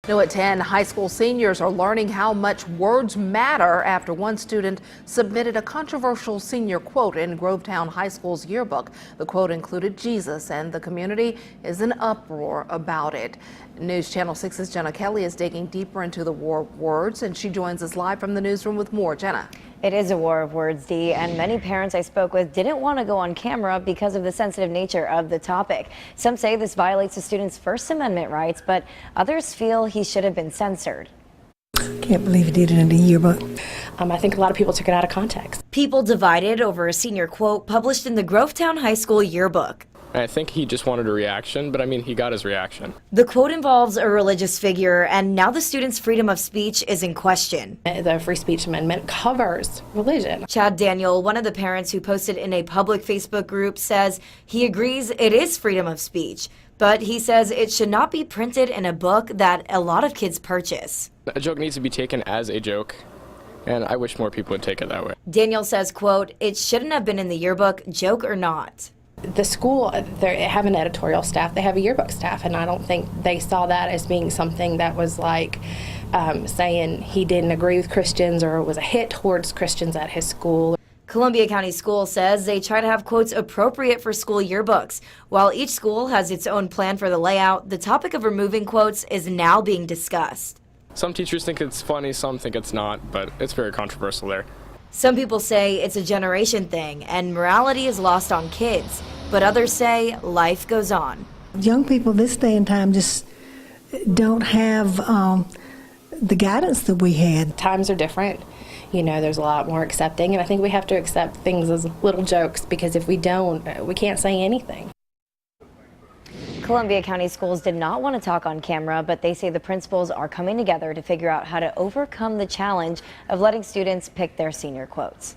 New at 10, high school seniors are learning how much words matter after one student submitted a controversial senior quote in Grovetown High School's yearbook. The quote included Jesus, and the community is in uproar about it. News Channel 6's Jenna Kelly is digging deeper into the war of words, and she joins us live from the newsroom with more. Jenna. It is a war of words, Dee, and many parents I spoke with didn't want to go on camera because of the sensitive nature of the topic. Some say this violates the student's First Amendment rights, but others feel he should have been censored. Can't believe he did it in the yearbook. I think a lot of people took it out of context. People divided over a senior quote published in the Grovetown High School yearbook. I think he just wanted a reaction, but I mean, he got his reaction. The quote involves a religious figure, and now the student's freedom of speech is in question. The Free Speech Amendment covers religion. Chad Daniel, one of the parents who posted in a public Facebook group, says he agrees it is freedom of speech, but he says it should not be printed in a book that a lot of kids purchase. A joke needs to be taken as a joke, and I wish more people would take it that way. Daniel says, quote, "It shouldn't have been in the yearbook, joke or not." The school, they have an editorial staff, they have a yearbook staff, and I don't think they saw that as being something that was like saying he didn't agree with Christians or was a hit towards Christians at his school. Columbia County Schools says they try to have quotes appropriate for school yearbooks. While each school has its own plan for the layout, the topic of removing quotes is now being discussed. Some teachers think it's funny, some think it's not, but it's very controversial there. Some people say it's a generation thing and morality is lost on kids, but others say life goes on. Young people this day and time just don't have the guidance that we had. Times are different. You know, there's a lot more accepting, and I think we have to accept things as little jokes, because if we don't, we can't say anything. Columbia County Schools did not want to talk on camera, but they say the principals are coming together to figure out how to overcome the challenge of letting students pick their senior quotes.